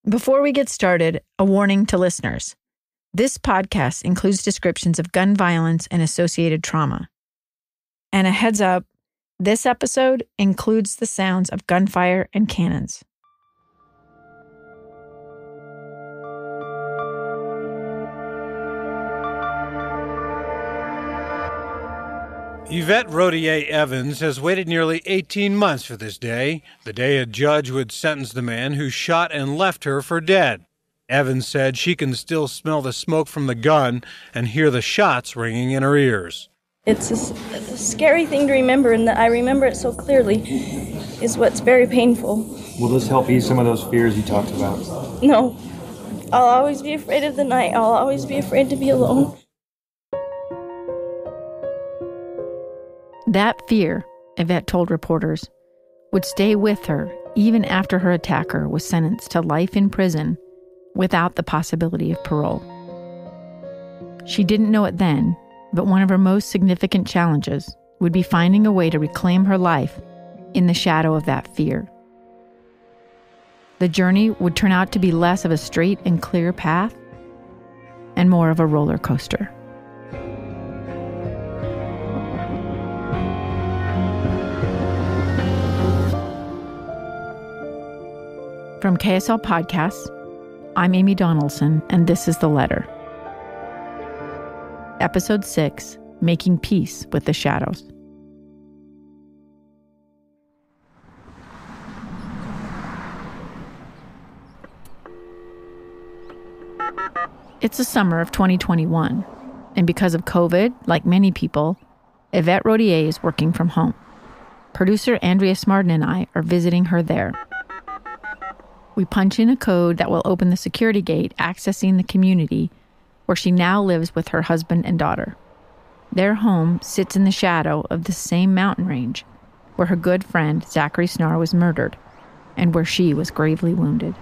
Before we get started, a warning to listeners. This podcast includes descriptions of gun violence and associated trauma. And a heads up, this episode includes the sounds of gunfire and cannons. Yvette Rodier Evans has waited nearly 18 months for this day, the day a judge would sentence the man who shot and left her for dead. Evans said she can still smell the smoke from the gun and hear the shots ringing in her ears. It's a scary thing to remember, and that I remember it so clearly is what's very painful. Will this help ease some of those fears you talked about? No. I'll always be afraid of the night. I'll always be afraid to be alone. That fear, Yvette told reporters, would stay with her even after her attacker was sentenced to life in prison without the possibility of parole. She didn't know it then, but one of her most significant challenges would be finding a way to reclaim her life in the shadow of that fear. The journey would turn out to be less of a straight and clear path and more of a roller coaster. From KSL Podcasts, I'm Amy Donaldson, and this is The Letter. Episode 6, Making Peace with the Shadows. It's the summer of 2021, and because of COVID, like many people, Yvette Rodier is working from home. Producer Andrea Smardon and I are visiting her there. We punch in a code that will open the security gate accessing the community where she now lives with her husband and daughter. Their home sits in the shadow of the same mountain range where her good friend Zachary Snar was murdered and where she was gravely wounded.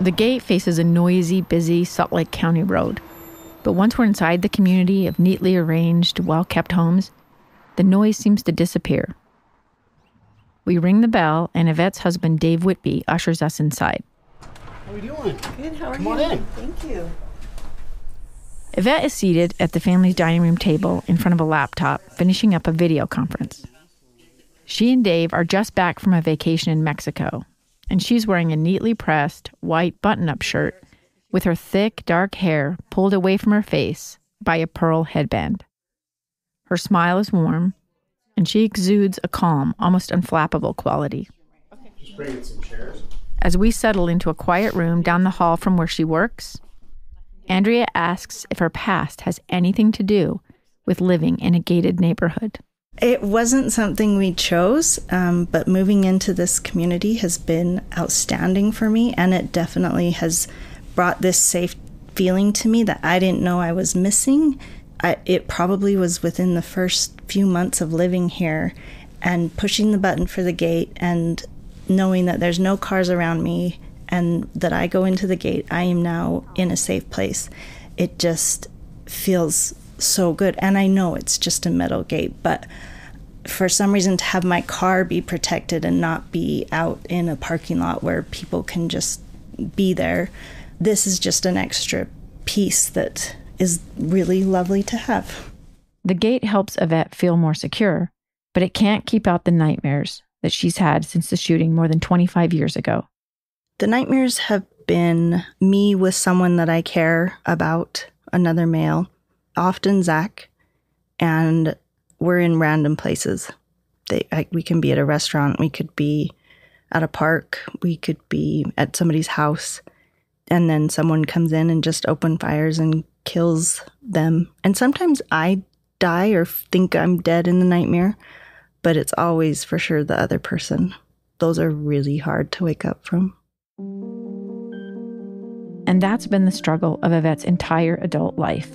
The gate faces a noisy, busy Salt Lake County road. But once we're inside the community of neatly arranged, well-kept homes, the noise seems to disappear. We ring the bell, and Yvette's husband, Dave Whitby, ushers us inside. How are we doing? Good, how are you? Come on in. Thank you. Yvette is seated at the family's dining room table in front of a laptop, finishing up a video conference. She and Dave are just back from a vacation in Mexico, and she's wearing a neatly pressed white button-up shirt with her thick, dark hair pulled away from her face by a pearl headband. Her smile is warm, and she exudes a calm, almost unflappable quality. Just bring in some chairs. As we settle into a quiet room down the hall from where she works, Andrea asks if her past has anything to do with living in a gated neighborhood. It wasn't something we chose, but moving into this community has been outstanding for me, and it definitely has brought this safe feeling to me that I didn't know I was missing. It probably was within the first few months of living here and pushing the button for the gate and knowing that there's no cars around me and that I go into the gate, I am now in a safe place. It just feels so good. And I know it's just a metal gate, but for some reason to have my car be protected and not be out in a parking lot where people can just be there, this is just an extra piece that is really lovely to have. The gate helps Yvette feel more secure, but it can't keep out the nightmares that she's had since the shooting more than 25 years ago. The nightmares have been me with someone that I care about, another male, often Zach, and we're in random places. We can be at a restaurant, we could be at a park, we could be at somebody's house, and then someone comes in and just open fires and kills them. And sometimes I die or think I'm dead in the nightmare, but it's always for sure the other person. Those are really hard to wake up from. And that's been the struggle of Yvette's entire adult life.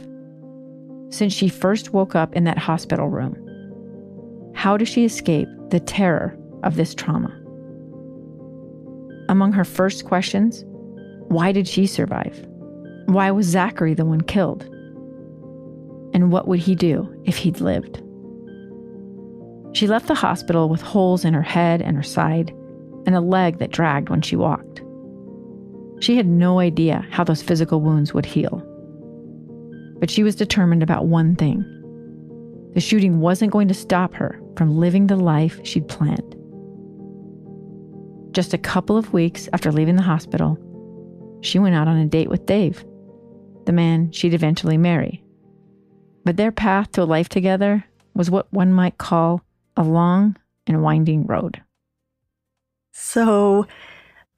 Since she first woke up in that hospital room, how does she escape the terror of this trauma? Among her first questions, why did she survive? Why was Zachary the one killed? And what would he do if he'd lived? She left the hospital with holes in her head and her side, and a leg that dragged when she walked. She had no idea how those physical wounds would heal. But she was determined about one thing. The shooting wasn't going to stop her from living the life she'd planned. Just a couple of weeks after leaving the hospital, she went out on a date with Dave, the man she'd eventually marry. But their path to a life together was what one might call a long and winding road. So,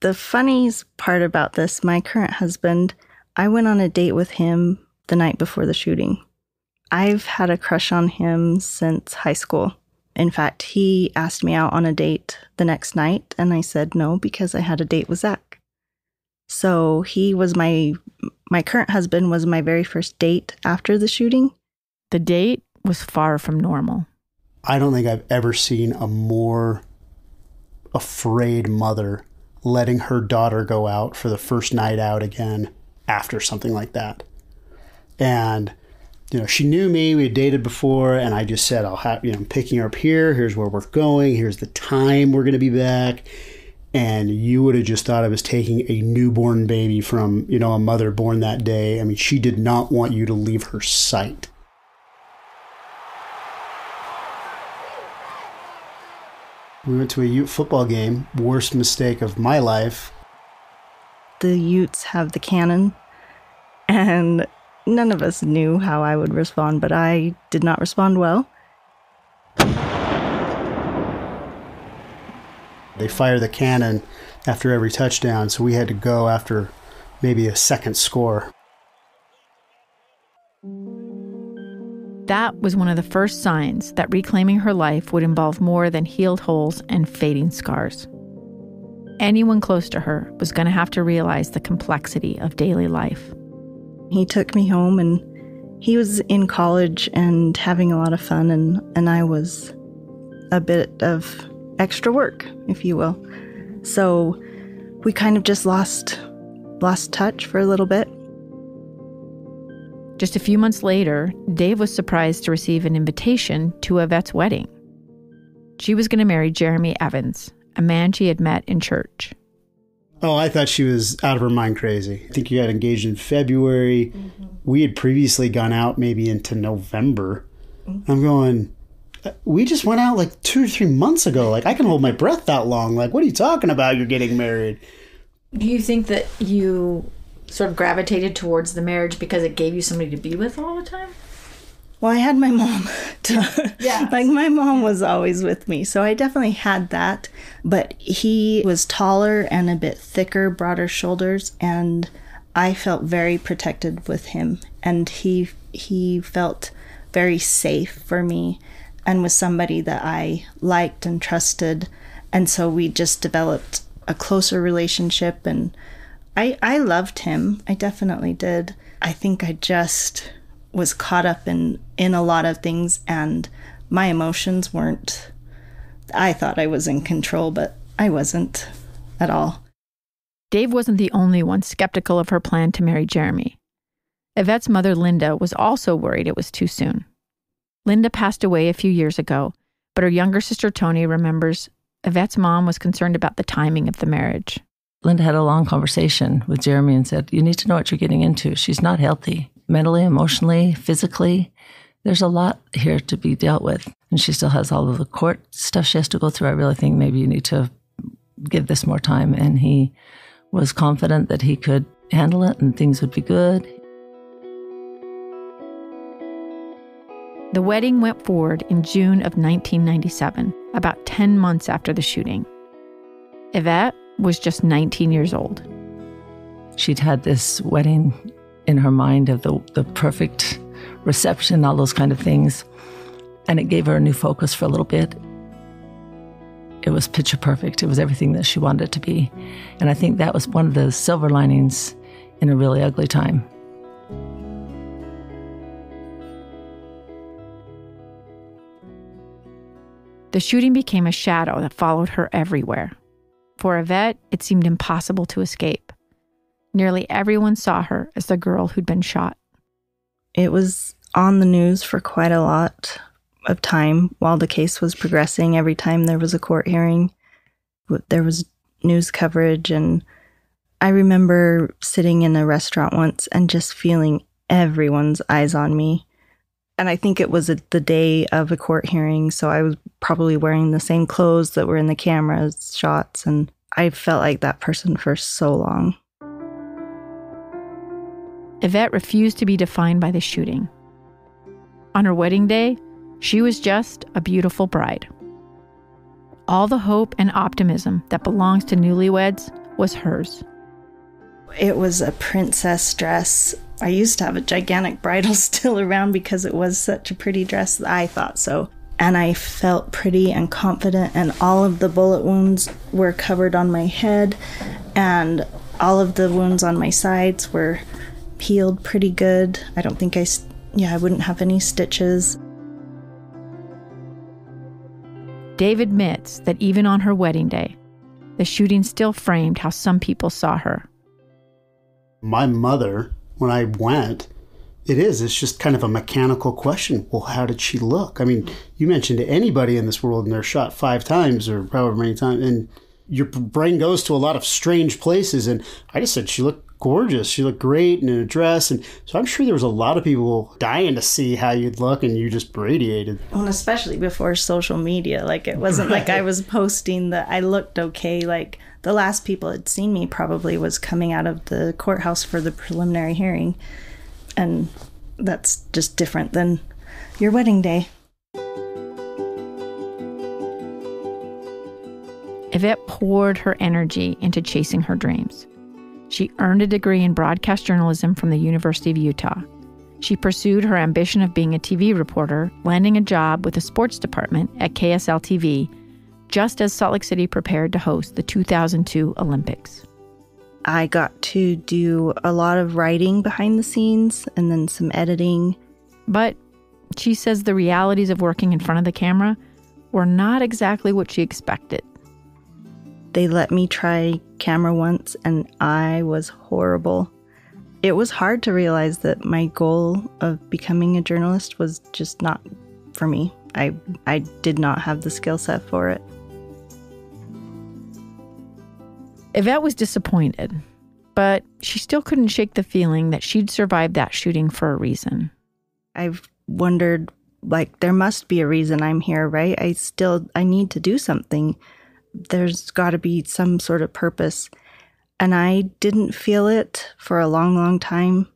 the funniest part about this, my current husband, I went on a date with him the night before the shooting. I've had a crush on him since high school. In fact, he asked me out on a date the next night, and I said no because I had a date with Zach. So he was my current husband was my very first date after the shooting. The date was far from normal. I don't think I've ever seen a more afraid mother letting her daughter go out for the first night out again after something like that. And, she knew me, we had dated before, and I just said, I'm picking her up here, here's where we're going, here's the time we're going to be back. And you would have just thought I was taking a newborn baby from, a mother born that day. I mean, she did not want you to leave her sight. We went to a Ute football game, worst mistake of my life. The Utes have the cannon, and none of us knew how I would respond, but I did not respond well. They fire the cannon after every touchdown, so we had to go after maybe a second score. That was one of the first signs that reclaiming her life would involve more than healed holes and fading scars. Anyone close to her was going to have to realize the complexity of daily life. He took me home, and he was in college and having a lot of fun, and I was a bit of extra work, if you will. So we kind of just lost touch for a little bit. Just a few months later, Dave was surprised to receive an invitation to Yvette's wedding. She was going to marry Jeremy Evans, a man she had met in church. Oh, I thought she was out of her mind crazy. I think you got engaged in February. Mm-hmm. We had previously gone out maybe into November. Mm-hmm. I'm going, we just went out like 2 or 3 months ago. Like, I can hold my breath that long. Like, what are you talking about? You're getting married. Do you think that you sort of gravitated towards the marriage because it gave you somebody to be with all the time? Well, I had my mom. Yeah. Like, my mom was always with me, so I definitely had that. But he was taller and a bit thicker, broader shoulders, and I felt very protected with him. And he felt very safe for me and was somebody that I liked and trusted. And so we just developed a closer relationship, and I loved him. I definitely did. I think I just was caught up in a lot of things, and my emotions weren't. I thought I was in control, but I wasn't at all. Dave wasn't the only one skeptical of her plan to marry Jeremy. Yvette's mother, Linda, was also worried it was too soon. Linda passed away a few years ago, but her younger sister, Tony, remembers Yvette's mom was concerned about the timing of the marriage. Linda had a long conversation with Jeremy and said, you need to know what you're getting into. She's not healthy. Mentally, emotionally, physically. There's a lot here to be dealt with. And she still has all of the court stuff she has to go through. I really think maybe you need to give this more time. And he was confident that he could handle it and things would be good. The wedding went forward in June of 1997, about 10 months after the shooting. Yvette was just 19 years old. She'd had this wedding in her mind of the perfect reception, all those kind of things. And it gave her a new focus for a little bit. It was picture perfect. It was everything that she wanted it to be. And I think that was one of the silver linings in a really ugly time. The shooting became a shadow that followed her everywhere. For Yvette, it seemed impossible to escape. Nearly everyone saw her as the girl who'd been shot. It was on the news for quite a lot of time while the case was progressing. Every time there was a court hearing, there was news coverage, and I remember sitting in a restaurant once and just feeling everyone's eyes on me. And I think it was the day of a court hearing, so I was probably wearing the same clothes that were in the camera shots, and I felt like that person for so long. Yvette refused to be defined by the shooting. On her wedding day, she was just a beautiful bride. All the hope and optimism that belongs to newlyweds was hers. It was a princess dress. I used to have a gigantic bridal still around because it was such a pretty dress. I thought so. And I felt pretty and confident, and all of the bullet wounds were covered on my head, and all of the wounds on my sides were healed pretty good. I don't think I wouldn't have any stitches. Dave admits that even on her wedding day, the shooting still framed how some people saw her. My mother, when I went, it's just kind of a mechanical question. Well, how did she look? I mean, you mentioned anybody in this world and they're shot 5 times or however many times, and your brain goes to a lot of strange places. And I just said she looked gorgeous. She looked great in a dress. And so I'm sure there was a lot of people dying to see how you'd look, and you just radiated. Well, especially before social media. Like, it wasn't like I was posting that I looked okay. Like, the last people had seen me probably was coming out of the courthouse for the preliminary hearing. And that's just different than your wedding day. Yvette poured her energy into chasing her dreams. She earned a degree in broadcast journalism from the University of Utah. She pursued her ambition of being a TV reporter, landing a job with the sports department at KSL-TV, just as Salt Lake City prepared to host the 2002 Olympics. I got to do a lot of writing behind the scenes and then some editing. But she says the realities of working in front of the camera were not exactly what she expected. They let me try camera once, and I was horrible. It was hard to realize that my goal of becoming a journalist was just not for me. I did not have the skill set for it. Yvette was disappointed, but she still couldn't shake the feeling that she'd survived that shooting for a reason. I've wondered, like, there must be a reason I'm here, right? I need to do something. There's got to be some sort of purpose. And I didn't feel it for a long, long time.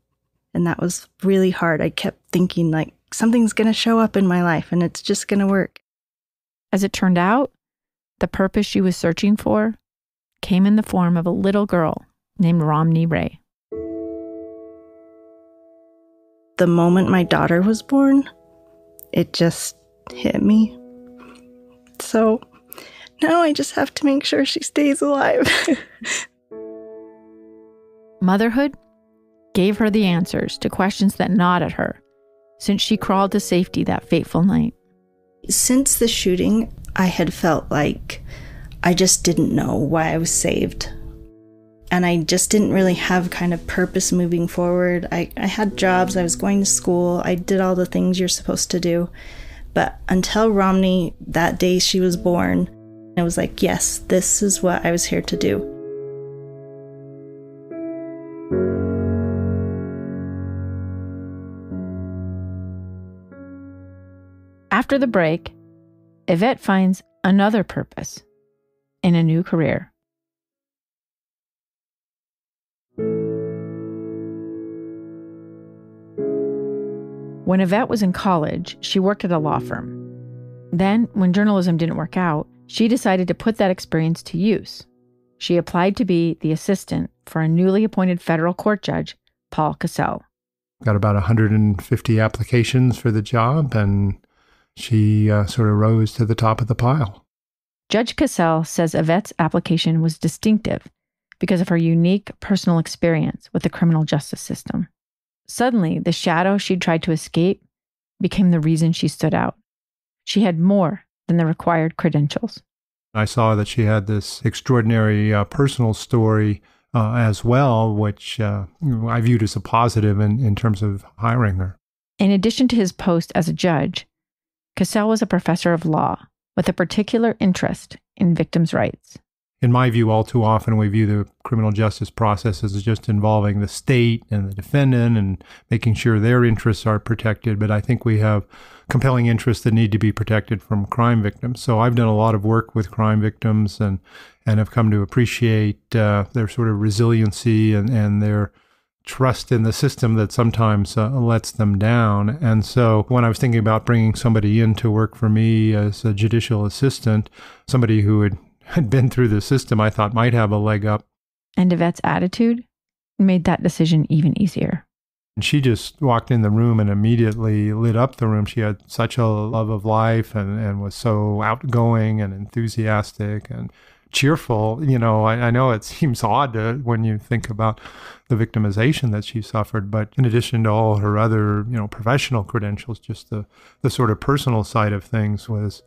And that was really hard. I kept thinking, like, something's going to show up in my life and it's just going to work. As it turned out, the purpose she was searching for came in the form of a little girl named Romney Ray. The moment my daughter was born, it just hit me. So now I just have to make sure she stays alive. Motherhood gave her the answers to questions that gnawed at her since she crawled to safety that fateful night. Since the shooting, I had felt like I just didn't know why I was saved. And I just didn't really have kind of purpose moving forward. I had jobs, I was going to school, I did all the things you're supposed to do. But until Romney, that day she was born, I was like, yes, this is what I was here to do. After the break, Yvette finds another purpose in a new career. When Yvette was in college, she worked at a law firm. Then, when journalism didn't work out, she decided to put that experience to use. She applied to be the assistant for a newly appointed federal court judge, Paul Cassell. Got about 150 applications for the job, and she sort of rose to the top of the pile. Judge Cassell says Yvette's application was distinctive because of her unique personal experience with the criminal justice system. Suddenly, the shadow she'd tried to escape became the reason she stood out. She had more than the required credentials. I saw that she had this extraordinary personal story as well, which I viewed as a positive in terms of hiring her. In addition to his post as a judge, Cassell was a professor of law with a particular interest in victims' rights. in my view, all too often we view the criminal justice process as just involving the state and the defendant and making sure their interests are protected. But I think we have compelling interests that need to be protected from crime victims. So I've done a lot of work with crime victims and have come to appreciate their sort of resiliency and their trust in the system that sometimes lets them down. And so when I was thinking about bringing somebody in to work for me as a judicial assistant, somebody who had been through the system, I thought might have a leg up. And Yvette's attitude made that decision even easier. And she just walked in the room and immediately lit up the room. She had such a love of life and was so outgoing and enthusiastic and cheerful. I know it seems odd when you think about the victimization that she suffered, but in addition to all her other, professional credentials, just the sort of personal side of things was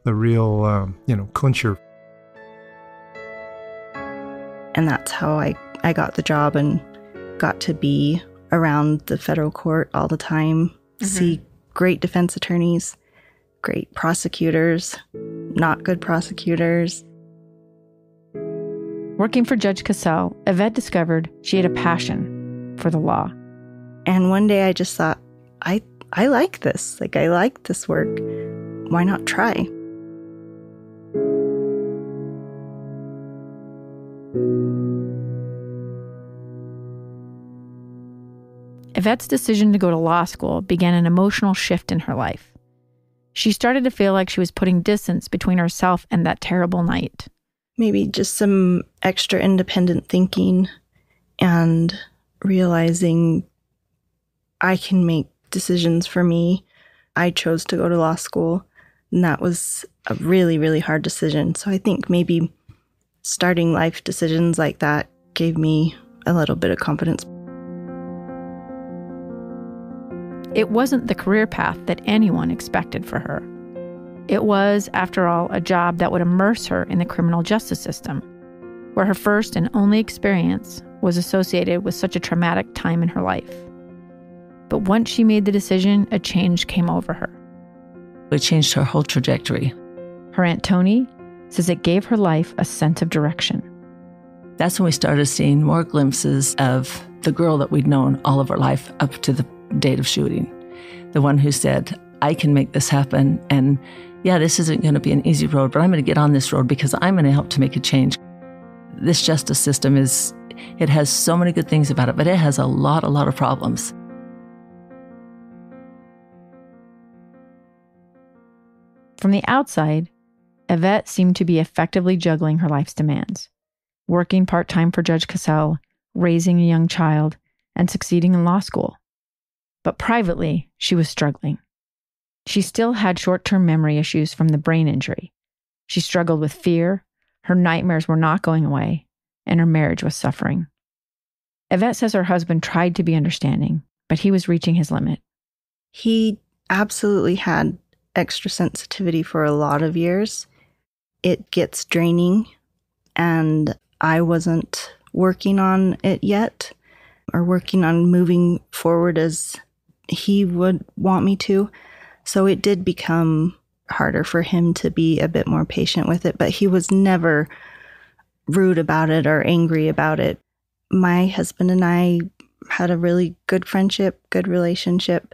the real, clincher. And that's how I got the job and got to be around the federal court all the time, see great defense attorneys, great prosecutors, not good prosecutors. Working for Judge Cassell, Yvette discovered she had a passion for the law. And one day I just thought, I like this. I like this work. Why not try? Yvette's decision to go to law school began an emotional shift in her life. She started to feel like she was putting distance between herself and that terrible night. Maybe just some extra independent thinking and realizing I can make decisions for me. I chose to go to law school, and that was a really, really hard decision. So I think maybe starting life decisions like that gave me a little bit of confidence. It wasn't the career path that anyone expected for her. It was, after all, a job that would immerse her in the criminal justice system, where her first and only experience was associated with such a traumatic time in her life. But once she made the decision, a change came over her. It changed her whole trajectory. Her Aunt Tony says it gave her life a sense of direction. That's when we started seeing more glimpses of the girl that we'd known all of our life up to the date of shooting. The one who said, I can make this happen, and yeah, this isn't going to be an easy road, but I'm going to get on this road because I'm going to help to make a change. This justice system it has so many good things about it, but it has a lot of problems. From the outside, Yvette seemed to be effectively juggling her life's demands, working part-time for Judge Cassell, raising a young child, and succeeding in law school. But privately, she was struggling. She still had short-term memory issues from the brain injury. She struggled with fear, her nightmares were not going away, and her marriage was suffering. Yvette says her husband tried to be understanding, but he was reaching his limit. He absolutely had extra sensitivity for a lot of years. It gets draining, and I wasn't working on it yet, or working on moving forward as he would want me to. So it did become harder for him to be a bit more patient with it, but he was never rude about it or angry about it. My husband and I had a really good friendship, good relationship.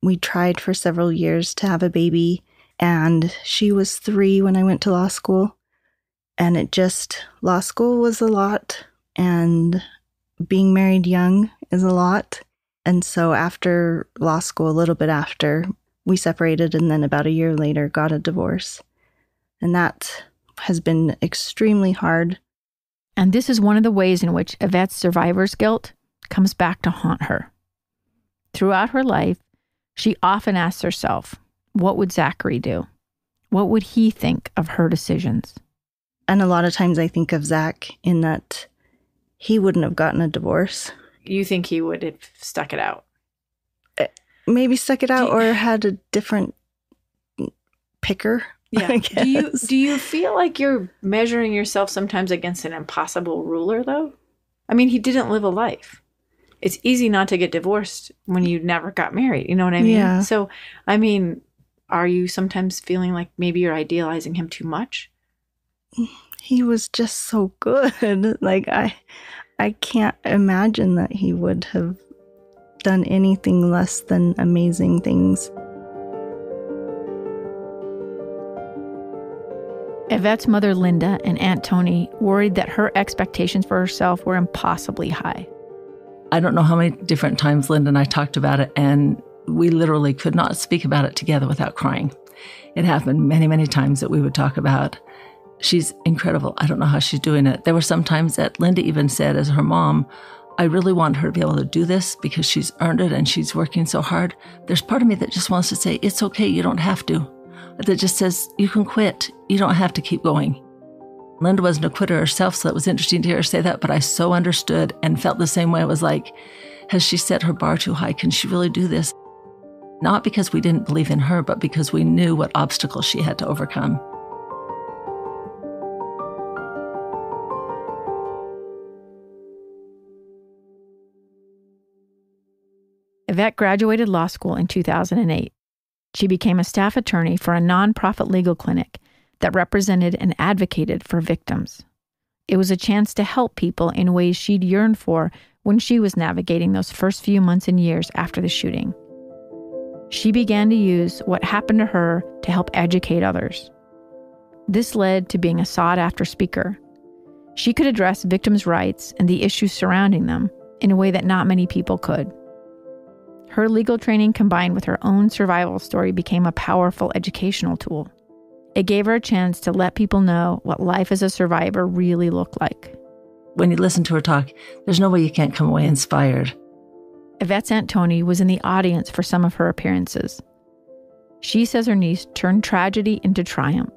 We tried for several years to have a baby, and she was 3 when I went to law school. And law school was a lot, and being married young is a lot. And so after law school, a little bit after, we separated, and then about a year later got a divorce. And that has been extremely hard. And this is one of the ways in which Yvette's survivor's guilt comes back to haunt her. Throughout her life, she often asks herself, what would Zachary do? What would he think of her decisions? And a lot of times I think of Zach in that he wouldn't have gotten a divorce. You think he would have stuck it out? Maybe stuck it out or had a different picker. Yeah. Do you feel like you're measuring yourself sometimes against an impossible ruler, though? I mean, he didn't live a life. It's easy not to get divorced when you never got married. You know what I mean? Yeah. So, I mean, are you sometimes feeling like maybe you're idealizing him too much? He was just so good. Like, I can't imagine that he would have done anything less than amazing things. Yvette's mother, Linda, and Aunt Tony worried that her expectations for herself were impossibly high. I don't know how many different times Linda and I talked about it, and we literally could not speak about it together without crying. It happened many, many times that we would talk about, she's incredible. I don't know how she's doing it. There were some times that Linda even said, as her mom, I really want her to be able to do this because she's earned it and she's working so hard. There's part of me that just wants to say, it's okay, you don't have to. That just says, you can quit. You don't have to keep going. Linda wasn't a quitter herself, so it was interesting to hear her say that, but I so understood and felt the same way. It was like, has she set her bar too high? Can she really do this? Not because we didn't believe in her, but because we knew what obstacles she had to overcome. Yvette graduated law school in 2008. She became a staff attorney for a nonprofit legal clinic that represented and advocated for victims. It was a chance to help people in ways she'd yearned for when she was navigating those first few months and years after the shooting. She began to use what happened to her to help educate others. This led to being a sought-after speaker. She could address victims' rights and the issues surrounding them in a way that not many people could. Her legal training combined with her own survival story became a powerful educational tool. It gave her a chance to let people know what life as a survivor really looked like. When you listen to her talk, there's no way you can't come away inspired. Yvette's Aunt Tony was in the audience for some of her appearances. She says her niece turned tragedy into triumph.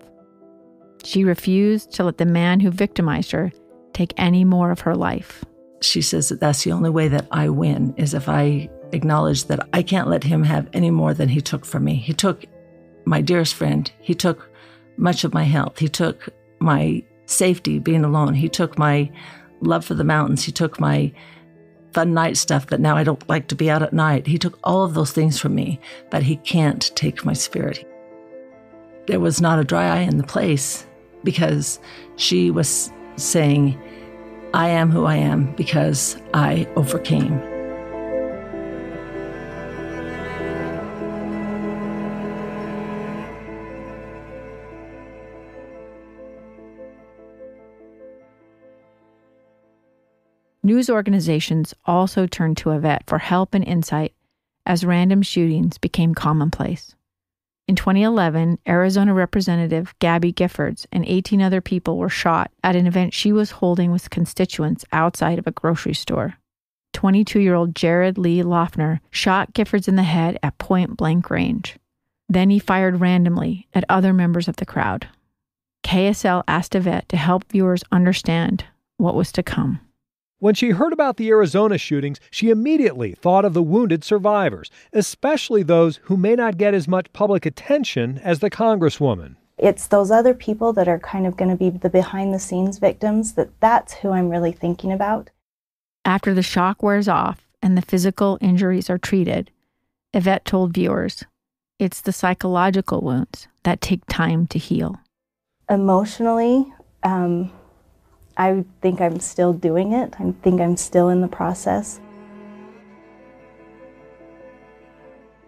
She refused to let the man who victimized her take any more of her life. She says that that's the only way that I win, is if I acknowledge that I can't let him have any more than he took from me. He took my dearest friend. He took much of my health. He took my safety, being alone. He took my love for the mountains. He took my fun night stuff that now I don't like to be out at night. He took all of those things from me, but he can't take my spirit. There was not a dry eye in the place because she was saying, I am who I am because I overcame. News organizations also turned to Yvette for help and insight as random shootings became commonplace. In 2011, Arizona Representative Gabby Giffords and 18 other people were shot at an event she was holding with constituents outside of a grocery store. 22-year-old Jared Lee Loeffner shot Giffords in the head at point-blank range. Then he fired randomly at other members of the crowd. KSL asked Yvette to help viewers understand what was to come. When she heard about the Arizona shootings, she immediately thought of the wounded survivors, especially those who may not get as much public attention as the Congresswoman. It's those other people that are kind of going to be the behind-the-scenes victims, that's who I'm really thinking about. After the shock wears off and the physical injuries are treated, Yvette told viewers, it's the psychological wounds that take time to heal. Emotionally, I think I'm still doing it. I think I'm still in the process.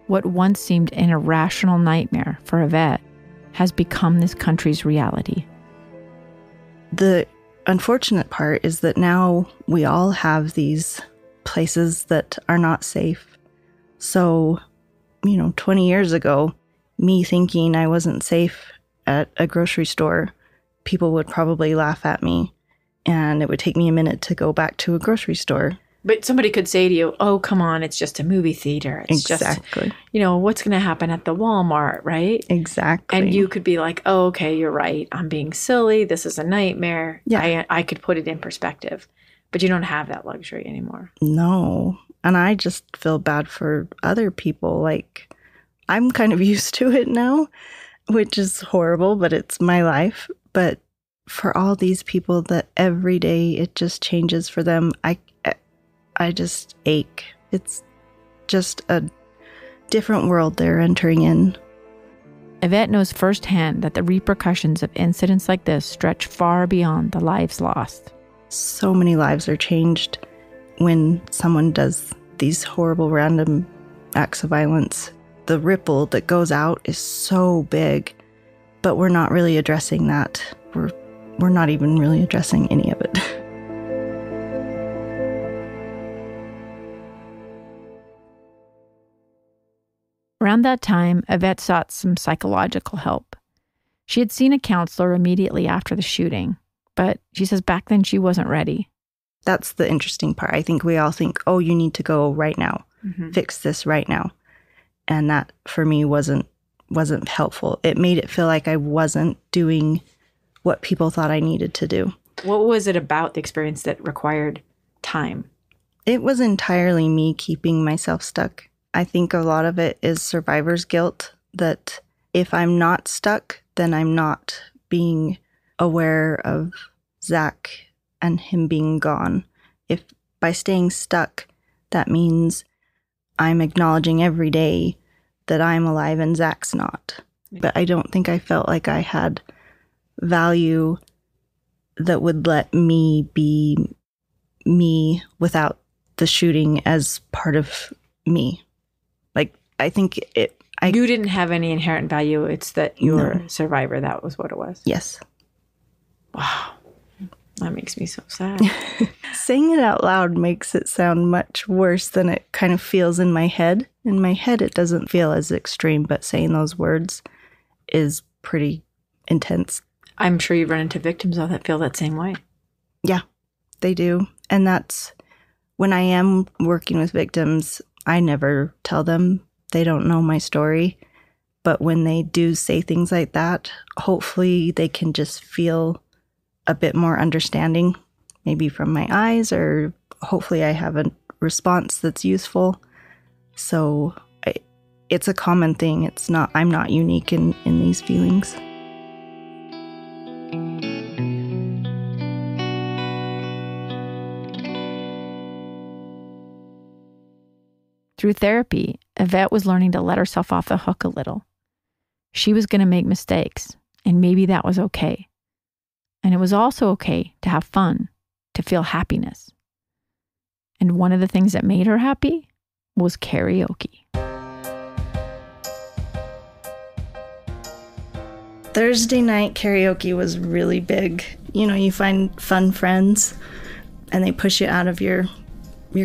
What once seemed an irrational nightmare for Yvette has become this country's reality. The unfortunate part is that now we all have these places that are not safe. So, 20 years ago, me thinking I wasn't safe at a grocery store, people would probably laugh at me. And it would take me a minute to go back to a grocery store. But somebody could say to you, oh, come on, it's just a movie theater. It's exactly. Just, what's going to happen at the Walmart, right? Exactly. And you could be like, oh, okay, you're right. I'm being silly. This is a nightmare. Yeah. I could put it in perspective. But you don't have that luxury anymore. No. And I just feel bad for other people. Like, I'm kind of used to it now, which is horrible, but it's my life. But for all these people that every day it just changes for them, I just ache. It's just a different world they're entering in. Yvette knows firsthand that the repercussions of incidents like this stretch far beyond the lives lost. So many lives are changed when someone does these horrible random acts of violence. The ripple that goes out is so big, but we're not really addressing that. We're not even really addressing any of it. Around that time, Yvette sought some psychological help. She had seen a counselor immediately after the shooting, but she says back then she wasn't ready. That's the interesting part. I think we all think, oh, you need to go right now. Fix this right now. And that, for me, wasn't helpful. It made it feel like I wasn't doing what people thought I needed to do. What was it about the experience that required time? It was entirely me keeping myself stuck. I think a lot of it is survivor's guilt, that if I'm not stuck, then I'm not being aware of Zach and him being gone. If by staying stuck, that means I'm acknowledging every day that I'm alive and Zach's not. But I don't think I felt like I had value that would let me be me without the shooting as part of me. Like, I think you didn't have any inherent value. It's that you're a survivor. That was what it was. Yes. Wow. That makes me so sad. Saying it out loud makes it sound much worse than it kind of feels in my head. In my head, it doesn't feel as extreme, but saying those words is pretty intense. I'm sure you've run into victims that feel that same way. Yeah, they do. And that's when I am working with victims, I never tell them. They don't know my story. But when they do say things like that, hopefully they can just feel a bit more understanding, maybe from my eyes, or hopefully I have a response that's useful. So it's a common thing. I'm not unique in these feelings. Through therapy, Yvette was learning to let herself off the hook a little. She was going to make mistakes, and maybe that was okay. And it was also okay to have fun, to feel happiness. And one of the things that made her happy was karaoke. Thursday night karaoke was really big. You know, you find fun friends and they push you out of your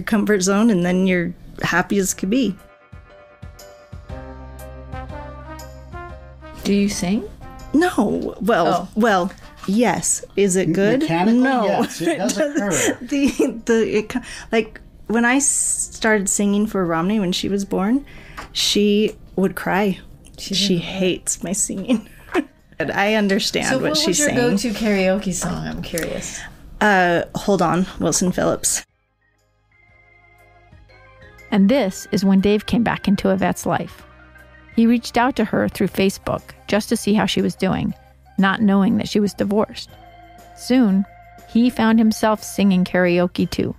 comfort zone, and then you're happy as could be. Do you sing? No. Well, yes. Is it good? Mechanically, no. yes, it does occur. Like when I started singing for Romney when she was born, she would cry. She hates my singing. And I understand what she's saying. So what was your go-to karaoke song? I'm curious. Hold On, Wilson Phillips. And this is when Dave came back into Yvette's life. He reached out to her through Facebook just to see how she was doing, not knowing that she was divorced. Soon, he found himself singing karaoke too.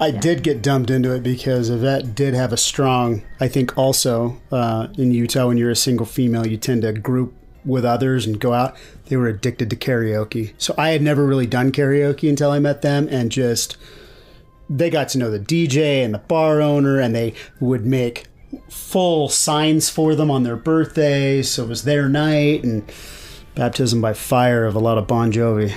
I did get dumped into it because Yvette did have a strong, I think also in Utah, when you're a single female, you tend to group with others and go out. They were addicted to karaoke. So I had never really done karaoke until I met them, and they got to know the DJ and the bar owner, and they would make full signs for them on their birthdays. So it was their night, and baptism by fire of a lot of Bon Jovi.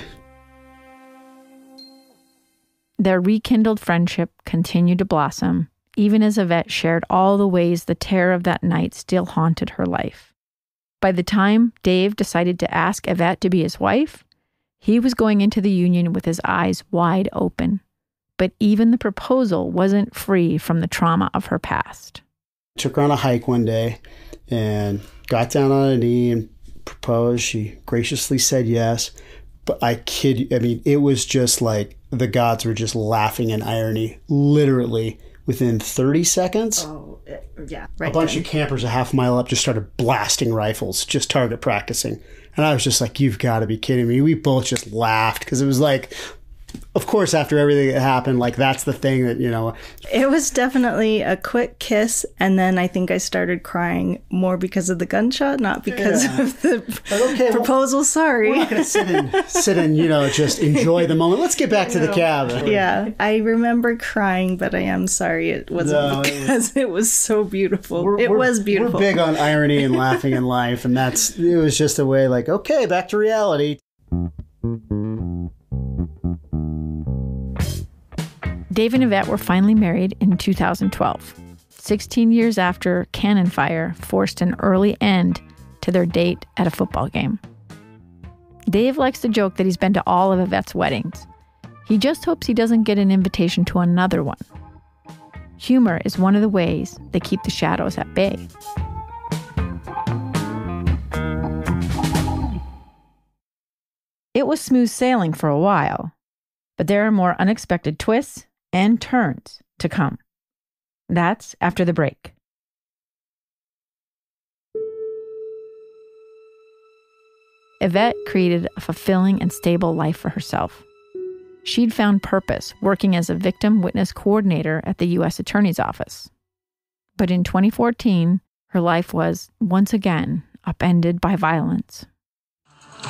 Their rekindled friendship continued to blossom, even as Yvette shared all the ways the terror of that night still haunted her life. By the time Dave decided to ask Yvette to be his wife, he was going into the union with his eyes wide open. But even the proposal wasn't free from the trauma of her past. Took her on a hike one day and got down on a knee and proposed. She graciously said yes. But it was just like the gods were just laughing in irony. Literally, within 30 seconds, right. A bunch of campers a half mile up just started blasting rifles, just target practicing. And I was just like, you've got to be kidding me. We both just laughed because it was like of course, after everything that happened, like that's the thing that, It was definitely a quick kiss, and then I think I started crying more because of the gunshot, not because of the proposal. Sorry. We're not going to sit and, just enjoy the moment. Let's get back to the cabin. Yeah, I remember crying, but I am sorry it wasn't because it was so beautiful. It was beautiful. We're big on irony and laughing in life, and it was just a way like, okay, back to reality. Dave and Yvette were finally married in 2012, 16 years after cannon fire forced an early end to their date at a football game. Dave likes to joke that he's been to all of Yvette's weddings. He just hopes he doesn't get an invitation to another one. Humor is one of the ways they keep the shadows at bay. It was smooth sailing for a while, but there are more unexpected twists and turns to come. That's after the break. Yvette created a fulfilling and stable life for herself. She'd found purpose working as a victim witness coordinator at the U.S. Attorney's Office. But in 2014, her life was once again upended by violence.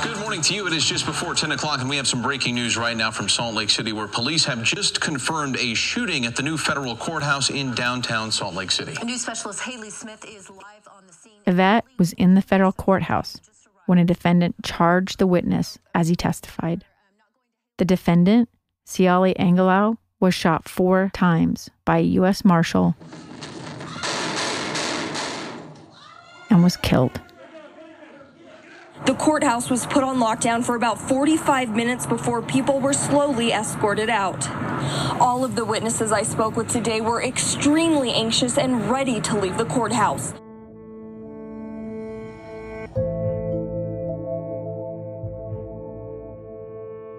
Good morning to you. It is just before 10 o'clock, and we have some breaking news right now from Salt Lake City, where police have just confirmed a shooting at the new federal courthouse in downtown Salt Lake City. News specialist Haley Smith is live on the scene. Yvette was in the federal courthouse when a defendant charged the witness as he testified. The defendant, Cawley was shot 4 times by a U.S. Marshal and was killed. The courthouse was put on lockdown for about 45 minutes before people were slowly escorted out. All of the witnesses I spoke with today were extremely anxious and ready to leave the courthouse.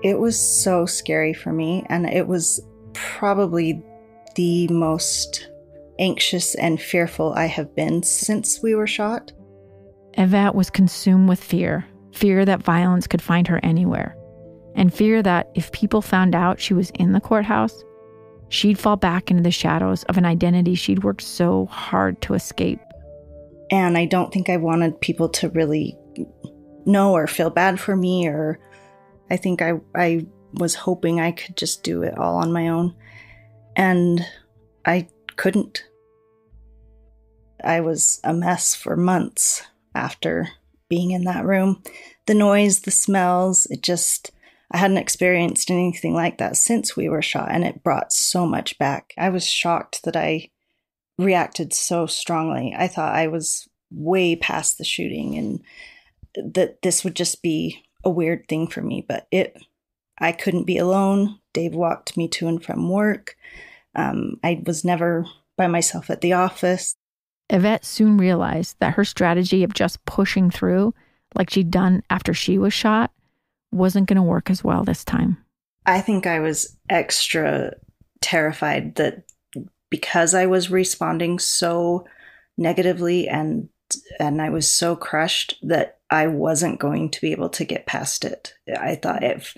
It was so scary for me, and it was probably the most anxious and fearful I have been since we were shot. Yvette was consumed with fear that violence could find her anywhere, and fear that if people found out she was in the courthouse, she'd fall back into the shadows of an identity she'd worked so hard to escape. And I don't think I wanted people to really know or feel bad for me, or I think I was hoping I could just do it all on my own, and I couldn't. I was a mess for months after being in that room. The noise, the smells, I hadn't experienced anything like that since we were shot, and it brought so much back. I was shocked that I reacted so strongly. I thought I was way past the shooting and that this would just be a weird thing for me, but I couldn't be alone. Dave walked me to and from work. I was never by myself at the office. Yvette soon realized that her strategy of just pushing through, like she'd done after she was shot, wasn't going to work as well this time. I think I was extra terrified that because I was responding so negatively and I was so crushed that I wasn't going to be able to get past it. I thought if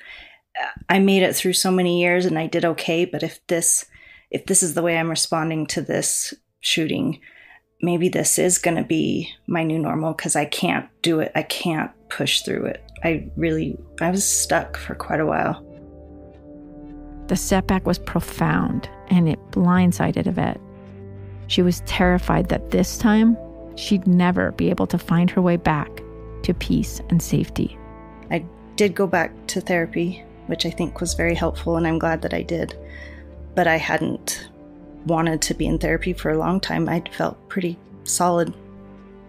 I made it through so many years and I did okay, but if this is the way I'm responding to this shooting, maybe this is going to be my new normal because I can't do it. I can't push through it. I was stuck for quite a while. The setback was profound, and it blindsided Yvette. She was terrified that this time she'd never be able to find her way back to peace and safety. I did go back to therapy, which I think was very helpful, and I'm glad that I did. But I hadn't wanted to be in therapy for a long time. I'd felt pretty solid.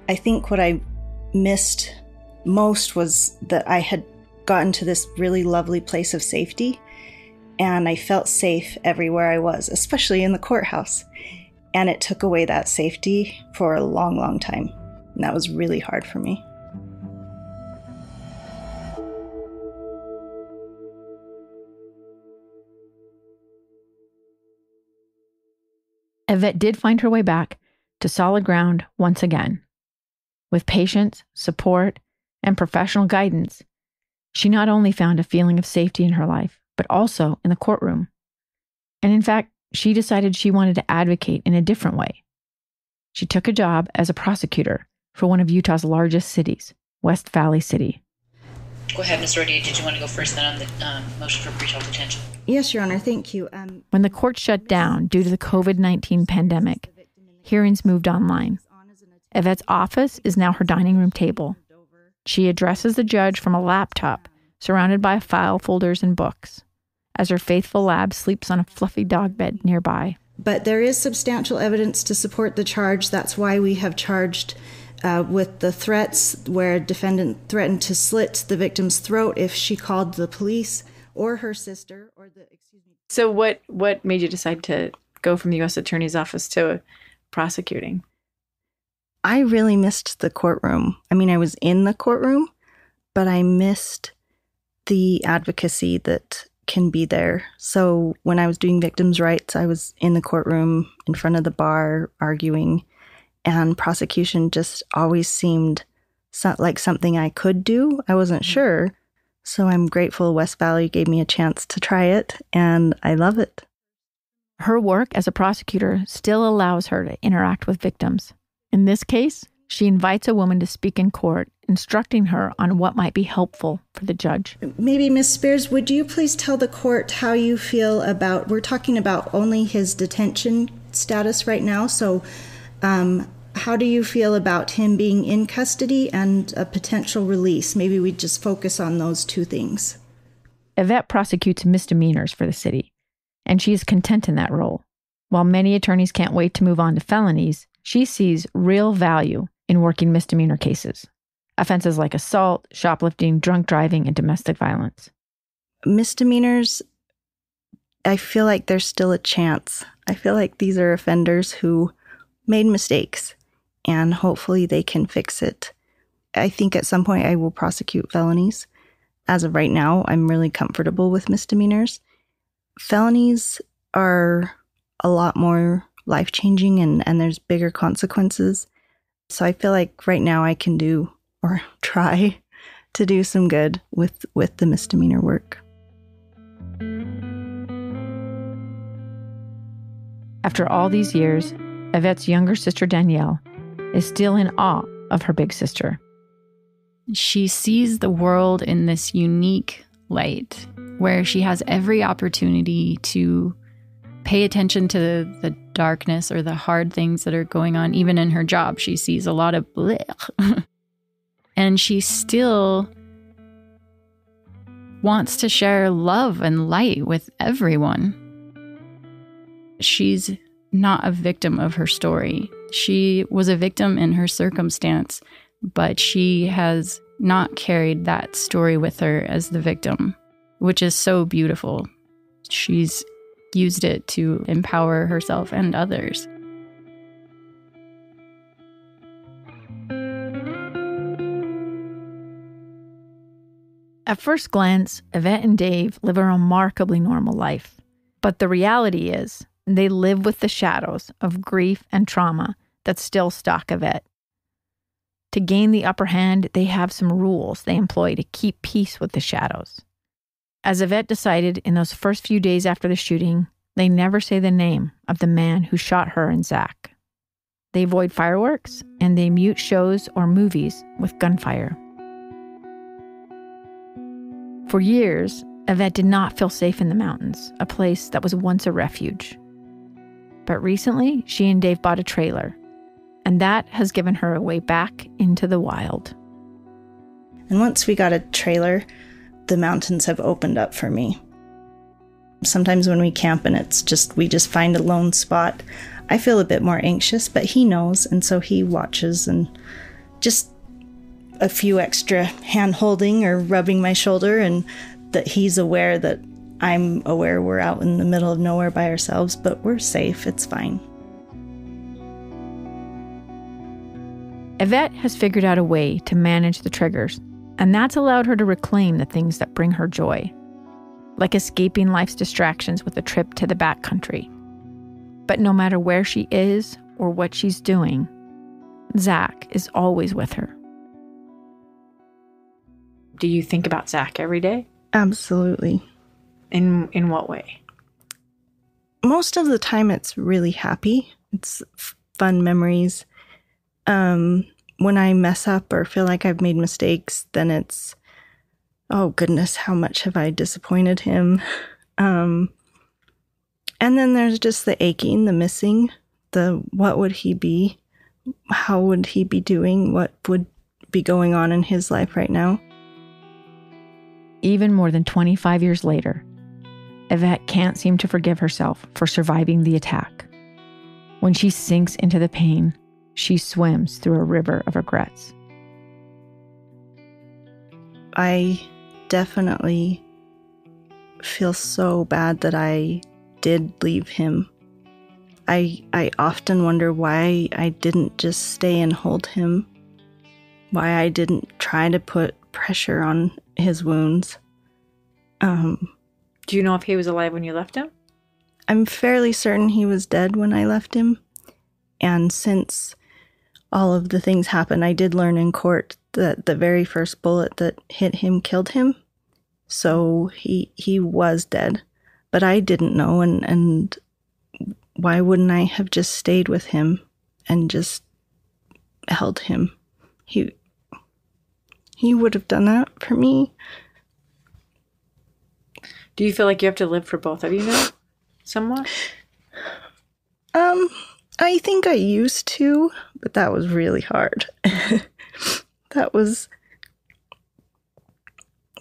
I think what I missed most was that I had gotten to this really lovely place of safety, and I felt safe everywhere I was, especially in the courthouse. And it took away that safety for a long, long time. And that was really hard for me. Yvette did find her way back to solid ground once again. With patience, support, and professional guidance, she not only found a feeling of safety in her life, but also in the courtroom. And in fact, she decided she wanted to advocate in a different way. She took a job as a prosecutor for one of Utah's largest cities, West Valley City. Go ahead, Ms. Rodier. Did you want to go first then on the motion for pretrial detention? Yes, Your Honor. Thank you. When the court shut down due to the COVID-19 pandemic, hearings moved online. Yvette's office is now her dining room table. She addresses the judge from a laptop, surrounded by file folders and books, as her faithful lab sleeps on a fluffy dog bed nearby. But there is substantial evidence to support the charge. That's why we have charged with the threats, where a defendant threatened to slit the victim's throat if she called the police or her sister. So what made you decide to go from the U.S. Attorney's Office to prosecuting? I really missed the courtroom. I mean, I was in the courtroom, but I missed the advocacy that can be there. So when I was doing victims' rights, I was in the courtroom in front of the bar arguing, and prosecution just always seemed like something I could do. I wasn't sure. So I'm grateful West Valley gave me a chance to try it, and I love it. Her work as a prosecutor still allows her to interact with victims. In this case, she invites a woman to speak in court, instructing her on what might be helpful for the judge. Maybe, Ms. Spears, would you please tell the court how you feel about, we're talking about only his detention status right now, so how do you feel about him being in custody and a potential release? Maybe we just focus on those two things. Yvette prosecutes misdemeanors for the city, and she is content in that role. While many attorneys can't wait to move on to felonies, she sees real value in working misdemeanor cases. Offenses like assault, shoplifting, drunk driving, and domestic violence. Misdemeanors, I feel like there's still a chance. I feel like these are offenders who made mistakes, and hopefully they can fix it. I think at some point I will prosecute felonies. As of right now, I'm really comfortable with misdemeanors. Felonies are a lot more life-changing, and there's bigger consequences. So I feel like right now I can do, or try to do, some good with the misdemeanor work. After all these years, Yvette's younger sister Danielle is still in awe of her big sister. She sees the world in this unique light where she has every opportunity to pay attention to the darkness or the hard things that are going on. Even in her job, she sees a lot of blech. And she still wants to share love and light with everyone. She's not a victim of her story. She was a victim in her circumstance, but she has not carried that story with her as the victim, which is so beautiful. She's used it to empower herself and others. At first glance, Yvette and Dave live a remarkably normal life. But the reality is, they live with the shadows of grief and trauma that still stalk Yvette. To gain the upper hand, they have some rules they employ to keep peace with the shadows. As Yvette decided in those first few days after the shooting, they never say the name of the man who shot her and Zach. They avoid fireworks, and they mute shows or movies with gunfire. For years, Yvette did not feel safe in the mountains, a place that was once a refuge. But recently, she and Dave bought a trailer, and that has given her a way back into the wild. And once we got a trailer, the mountains have opened up for me. Sometimes when we camp and we just find a lone spot, I feel a bit more anxious, but he knows, and so he watches, and just a few extra hand-holding or rubbing my shoulder, and that he's aware that I'm aware we're out in the middle of nowhere by ourselves, but we're safe. It's fine. Yvette has figured out a way to manage the triggers, and that's allowed her to reclaim the things that bring her joy, like escaping life's distractions with a trip to the backcountry. But no matter where she is or what she's doing, Zach is always with her. Do you think about Zach every day? Absolutely. In what way? Most of the time it's really happy. It's fun memories. When I mess up or feel like I've made mistakes, then it's, oh goodness, how much have I disappointed him? And then there's just the aching, the missing, the what would he be? How would he be doing? What would be going on in his life right now? Even more than 25 years later, Yvette can't seem to forgive herself for surviving the attack. When she sinks into the pain, she swims through a river of regrets. I definitely feel so bad that I did leave him. I often wonder why I didn't just stay and hold him, why I didn't try to put pressure on his wounds. Do you know if he was alive when you left him? I'm fairly certain he was dead when I left him. And since all of the things happened, I did learn in court that the very first bullet that hit him killed him. So he was dead. But I didn't know, and why wouldn't I have just stayed with him and just held him? He would have done that for me. Do you feel like you have to live for both of you now? Somewhat? I think I used to, but that was really hard. That was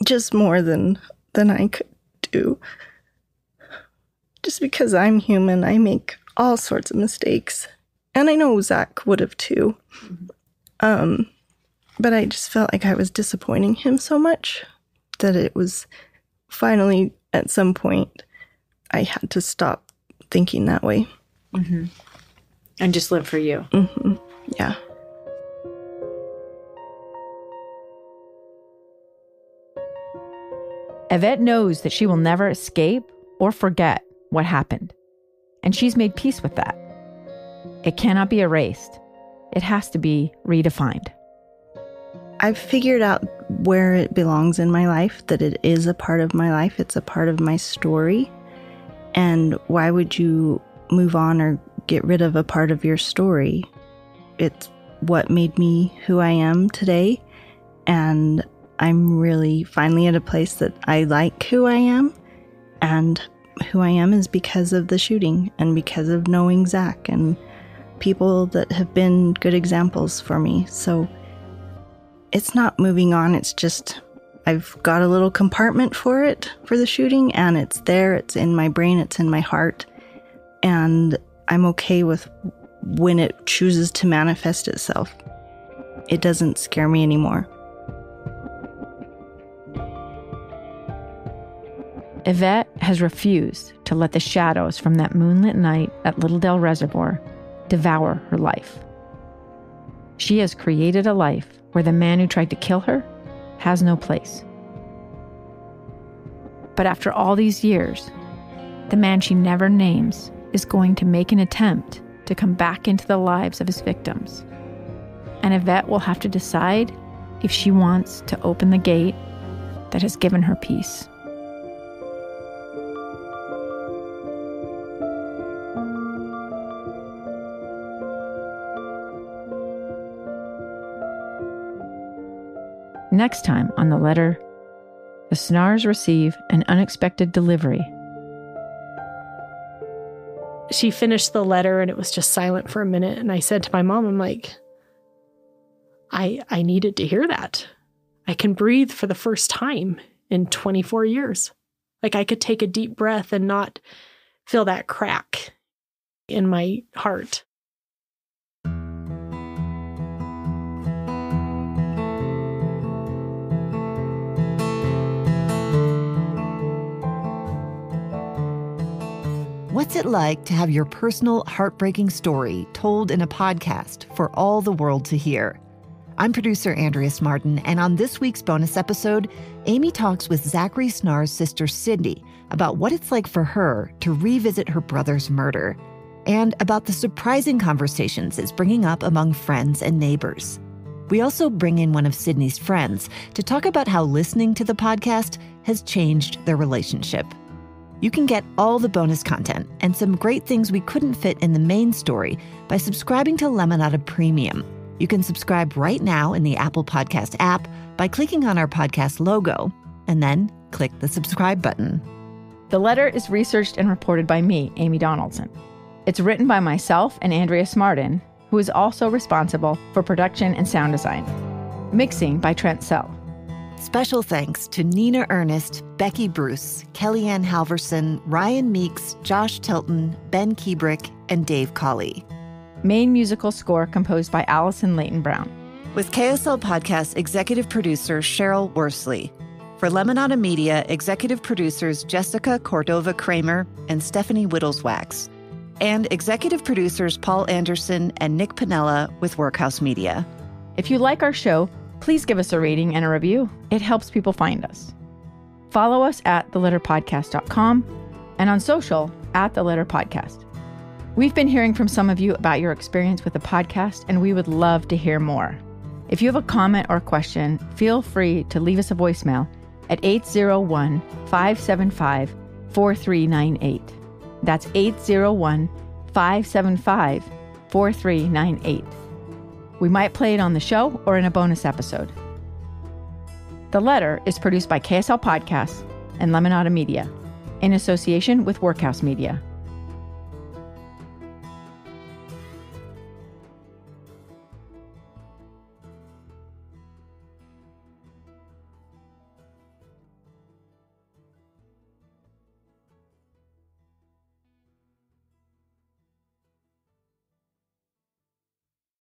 just more than I could do. Just because I'm human, I make all sorts of mistakes. And I know Zach would have too. But I just felt like I was disappointing him so much that it was finally, at some point, I had to stop thinking that way. Mm-hmm. And just live for you. Mm-hmm. Yeah. Yvette knows that she will never escape or forget what happened. And she's made peace with that. It cannot be erased. It has to be redefined. I've figured out where it belongs in my life, that it is a part of my life. It's a part of my story. And why would you move on or get rid of a part of your story? It's what made me who I am today. And I'm really finally at a place that I like who I am. And who I am is because of the shooting and because of knowing Zach and people that have been good examples for me. So it's not moving on. It's just I've got a little compartment for it, for the shooting, and it's there. It's in my brain. It's in my heart. And I'm okay with when it chooses to manifest itself. It doesn't scare me anymore. Yvette has refused to let the shadows from that moonlit night at Little Dell Reservoir devour her life. She has created a life where the man who tried to kill her has no place. But after all these years, the man she never names is going to make an attempt to come back into the lives of his victims. And Yvette will have to decide if she wants to open the gate that has given her peace. Next time on The Letter, the Snars receive an unexpected delivery. She finished the letter and it was just silent for a minute. And I said to my mom, I'm like, I needed to hear that. I can breathe for the first time in 24 years. Like I could take a deep breath and not feel that crack in my heart. What's it like to have your personal, heartbreaking story told in a podcast for all the world to hear? I'm producer Andrea Smardon, and on this week's bonus episode, Amy talks with Zachary Snar's sister Cindy about what it's like for her to revisit her brother's murder, and about the surprising conversations it's bringing up among friends and neighbors. We also bring in one of Sydney's friends to talk about how listening to the podcast has changed their relationship. You can get all the bonus content and some great things we couldn't fit in the main story by subscribing to Lemonada Premium. You can subscribe right now in the Apple Podcast app by clicking on our podcast logo and then click the subscribe button. The Letter is researched and reported by me, Amy Donaldson. It's written by myself and Andrea Smardon, who is also responsible for production and sound design. Mixing by Trent. Special thanks to Nina Earnest, Becky Bruce, KellieAnn Halvorsen, Ryan Meeks, Josh Tilton, Ben Kuebrich, and Dave Cawley. Main musical score composed by Allison Leyton Brown. With KSL Podcast executive producer Sheryl Worsley. For Lemonada Media, executive producers Jessica Cordova Kramer and Stephanie Wittels Wax. And executive producers Paul Anderson and Nick Panella with WorkHouse Media. If you like our show, please give us a rating and a review. It helps people find us. Follow us at theletterpodcast.com and on social at The Letter Podcast. We've been hearing from some of you about your experience with the podcast, and we would love to hear more. If you have a comment or question, feel free to leave us a voicemail at 801-575-4398. That's 801-575-4398. We might play it on the show or in a bonus episode. The Letter is produced by KSL Podcasts and Lemonada Media in association with WorkHouse Media.